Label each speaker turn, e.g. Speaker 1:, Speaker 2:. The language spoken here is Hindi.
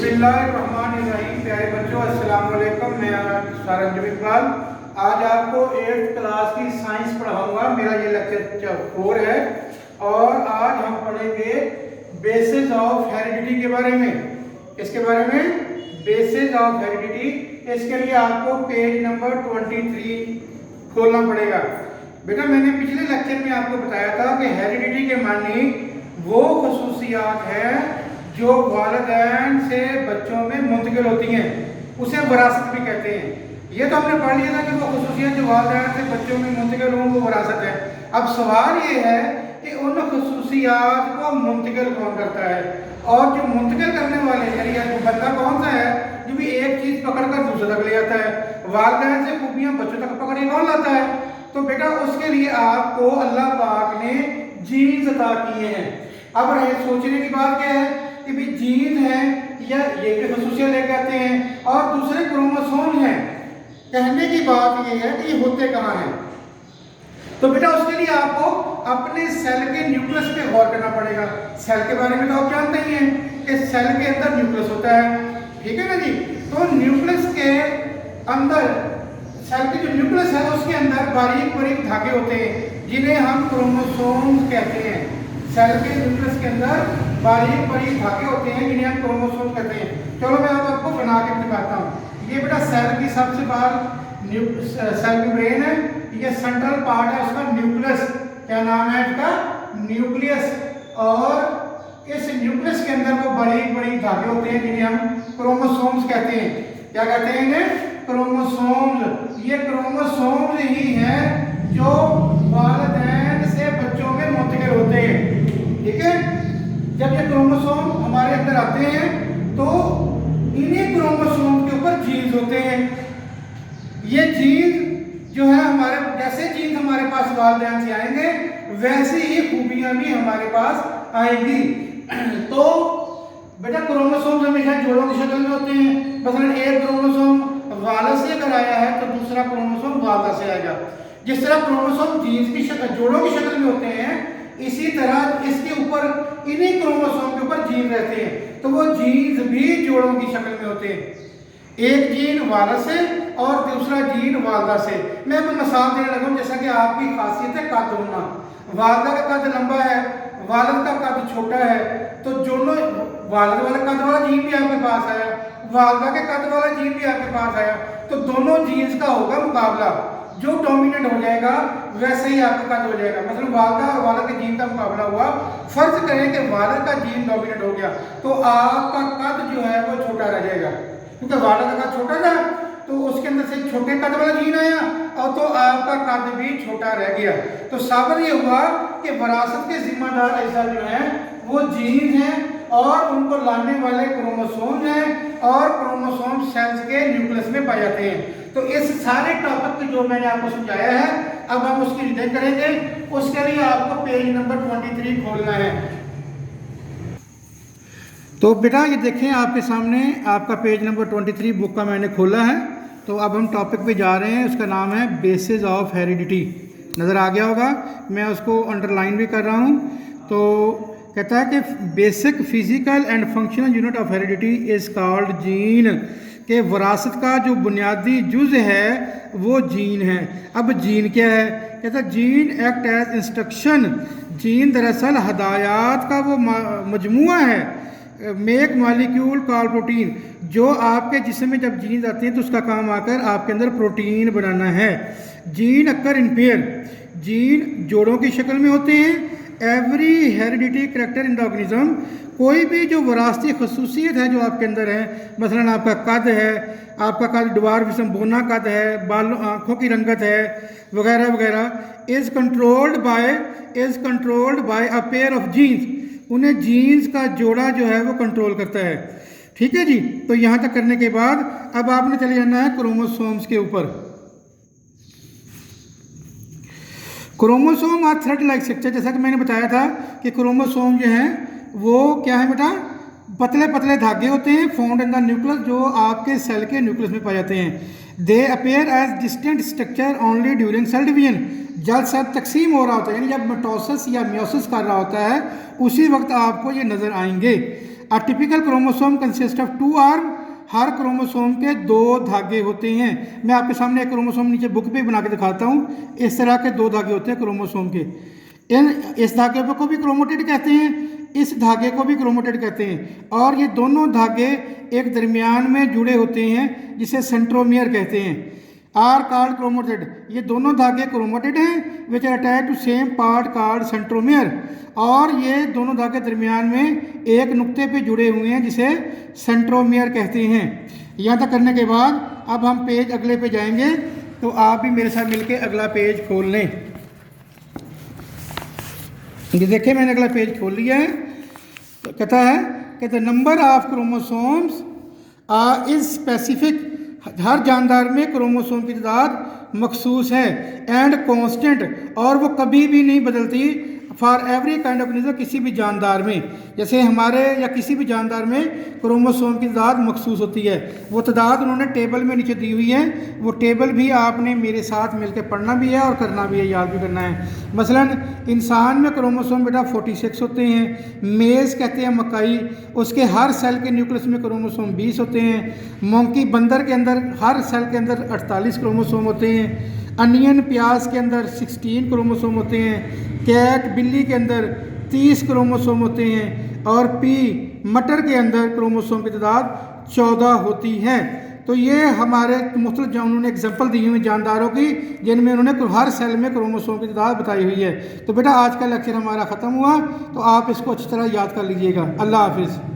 Speaker 1: बिस्मिल्लाहिर्रहमानिर्रहीम। प्यारे बच्चों, अस्सलाम वालेकुम। मैं सारंजम इकबाल आज आपको 8th क्लास की साइंस पढ़ाऊंगा। मेरा ये लेक्चर 4 है और आज हम पढ़ेंगे बेसिस ऑफ हेरिडिटी के बारे में। इसके बारे में बेसिस ऑफ हेरिडिटी। इसके लिए आपको पेज नंबर 23 खोलना पड़ेगा। बेटा, मैंने पिछले लेक्चर में आपको बताया था कि हेरिडिटी के मानी वो खसूसियात है जो वालिदैन से बच्चों में मुंतकिल होती हैं, उसे विरासत भी कहते हैं। ये तो हमने पढ़ लिया था कि वो खसूसियात जो वालिदैन से बच्चों में मुंतकिल हों वो विरासत है। अब सवाल ये है कि उन खसूसियात को मुंतकिल कौन करता है, और जो मुंतकिल करने वाले यानी जो बंदा कौन सा है जो भी एक चीज़ पकड़ कर दूसरे तक ले जाता है। वालिदैन से खूबियाँ बच्चों तक पकड़ के कौन लाता है? तो बेटा, उसके लिए आपको अल्लाह पाक ने जीन्स अता किए हैं। अब रहे सोचने की बात क्या है कि भी जीन है या ये भी खसूसियात लेके आते हैं और दूसरे क्रोमोसोम हैं। कहने की बात ये है कि ये होते कहाँ हैं। तो बेटा, उसके लिए आपको अपने सेल के न्यूक्लियस पे गौर करना पड़ेगा। सेल के बारे में तो आप जानते ही हैं कि सेल के अंदर न्यूक्लियस होता है, ठीक है ना जी। तो न्यूक्लियस के अंदर, सेल के जो न्यूक्लियस है उसके अंदर बारीक बारीक धागे होते हैं जिन्हें हम क्रोमोसोम कहते हैं। सेल के न्यूक्लियस के अंदर बारीक बारीक धागे होते हैं जिन्हें हम क्रोमोसोम कहते हैं। चलो मैं अब आपको बना के दिखाता हूँ। ये बेटा सेल की सबसे बाहर सेल मेम्ब्रेन है, ये सेंट्रल पार्ट है उसका न्यूक्लियस। क्या नाम है इसका? न्यूक्लियस। और इस न्यूक्लियस के अंदर वो बारीक बारीक धागे होते हैं जिन्हें हम क्रोमोसोम्स कहते हैं। क्या कहते हैं इन्हें? क्रोमोसोम्स। ये क्रोमोसोम्स ही हैं जो वालिदैन से बच्चों में मुंतकिल होते हैं, ठीक है। जब ये क्रोमोसोम हमारे अंदर आते हैं तो इन्हीं क्रोमोसोम के ऊपर जीन्स होते हैं। ये जीन जो है हमारे, जैसे जीन हमारे पास वालिदैन से आएंगे वैसे ही खूबियां भी हमारे पास आएंगी। तो बेटा, क्रोमोसोम हमेशा जोड़ों की शक्ल में होते हैं। मसलन एक क्रोमोसोम वालिद से अगर आया है तो दूसरा क्रोमोसोम वालिदा से आएगा। जिस तरह क्रोमोसोम जीन्स की शक्ल, जोड़ों की शक्ल में होते हैं, इसी तरह इसके ऊपर, इन्हीं क्रोमोसोम के ऊपर जीन रहते हैं। तो वो जीन्स भी जोड़ों की शक्ल में होते हैं। एक जीन वालिद से और दूसरा जीन वालिदा से। मैं आपको मिसाल देने लगा हूं, जैसा कि आपकी खासियत है कद होना। वालिदा का कद लंबा है, वालिद का कद छोटा है, तो दोनों वालिद वाले कद वाला जीन भी आपके पास आया, वालिदा के कद वाला जीन भी आपके पास आया, तो दोनों जीन्स का होगा मुकाबला। जो डोमिनेंट हो जाएगा वैसे ही आपका कद हो जाएगा। मतलब वालिदा और वालिद के जीन का मुकाबला हुआ। फर्ज करें कि वालिद का जीन डोमिनेंट हो गया तो आपका कद जो है वो छोटा रह जाएगा, क्योंकि वालिद का कद छोटा था तो उसके अंदर से छोटे कद वाला जीन आया और तो आपका कद भी छोटा रह गया। तो साबित ये हुआ कि विरासत के जिम्मेदार ऐसा जो है वो जीन है और उनको लाने वाले क्रोमोसोम हैं, और क्रोमोसोम सेल्स के न्यूक्लियस में पाए जाते हैं। तो इस सारे टॉपिक जो मैंने आपको समझाया है अब हम उसकी रीडिंग करेंगे। उसके लिए आपको पेज नंबर 23 खोलना है। तो बेटा, ये देखें आपके सामने आपका पेज नंबर 23 बुक का मैंने खोला है। तो अब हम टॉपिक पे जा रहे हैं। उसका नाम है बेसिस ऑफ हेरिडिटी। नज़र आ गया होगा, मैं उसको अंडरलाइन भी कर रहा हूँ। तो कहता है कि basic physical and functional unit of heredity is called gene, कि विरासत का जो बुनियादी जुज़ है वो जीन है। अब जीन क्या है? कहता है gene act as instruction. Gene दरअसल हदायत का वो मजमुआ है। Make molecule call protein. जो आपके जिस्म में जब जीन्स आते हैं तो उसका काम आकर आपके अंदर प्रोटीन बनाना है। Gene occur in pair. Gene जोड़ों की शक्ल में होते हैं। Every heredity character in the organism. कोई भी जो विरासती खसूसियत है जो आपके अंदर है, मसलन आपका कद है, आपका कद ड्वार्फिज्म बोना कद है, बालों आँखों की रंगत है वगैरह वगैरह, is controlled by a pair of genes. उन्हें जीन्स का जोड़ा जो है वो कंट्रोल करता है, ठीक है जी। तो यहाँ तक करने के बाद अब आपने चले जाना है क्रोमोसोम्स के ऊपर। Chromosome are thread like structure. जैसा कि मैंने बताया था कि क्रोमोसोम जो हैं वो क्या है बेटा? पतले पतले धागे होते हैं, फाउंड इन द न्यूक्लियस, जो आपके सेल के न्यूक्लियस में पाए जाते हैं। They appear as distinct structure only during cell division. जब सेल तकसीम हो रहा होता है, यानी जब मिटोसिस या मियोसिस कर रहा होता है, उसी वक्त आपको ये नज़र आएंगे। A typical chromosome consist of 2 arm, her chromosome के 2 धागे होते हैं। मैं आपके सामने एक क्रोमोसोम नीचे बुक पे बना के दिखाता हूँ। इस तरह के 2 धागे होते हैं क्रोमोसोम के। इस धागे को भी क्रोमोटिड कहते हैं, इस धागे को भी क्रोमोटिड कहते हैं। और ये दोनों धागे एक दरमियान में जुड़े होते हैं जिसे सेंट्रोमियर कहते हैं। आर कॉल्ड क्रोमोटिड, ये दोनों धागे क्रोमोटिड हैं which are attached to same part called centromere. और ये दोनों धागे दरमियान में एक नुक्ते पे जुड़े हुए हैं जिसे सेंट्रोमियर कहते हैं। यहाँ तक करने के बाद अब हम पेज अगले पे जाएंगे, तो आप भी मेरे साथ मिलके अगला पेज खोल लें। ये देखिए मैंने अगला पेज खोल लिया है। तो कहता है कि the number of chromosomes is specific, हर जानदार में क्रोमोसोम की तादाद मखसूस है, एंड कांस्टेंट, और वो कभी भी नहीं बदलती, for every kind of organism, किसी भी जानदार में। जैसे हमारे या किसी भी जानदार में क्रोमोसोम की तादाद मखसूस होती है। वो तादाद उन्होंने टेबल में नीचे दी हुई है, वो टेबल भी आपने मेरे साथ मिलकर पढ़ना भी है और करना भी है, याद भी करना है। मसलन इंसान में क्रोमोसोम बेटा 46 होते हैं। मेज़ कहते हैं मकई, उसके हर सेल के न्यूक्लियस में क्रोमोसोम 20 होते हैं। मोंकी बंदर के अंदर हर सेल के अंदर 48 क्रोमोसोम होते हैं। अनियन प्याज के अंदर 16 क्रोमोसोम होते हैं। कैट बिल्ली के अंदर 30 क्रोमोसोम होते हैं। और पी मटर के अंदर क्रोमोसोम की तादाद 14 होती है। तो ये हमारे मुख्तलिफ उन्होंने एग्जाम्पल दी हुई जानदारों की, जिनमें उन्होंने हर सेल में क्रोमोसोम की तादाद बताई हुई है। तो बेटा आज का लेक्चर हमारा ख़त्म हुआ, तो आप इसको अच्छी तरह याद कर लीजिएगा। अल्लाह हाफिज़।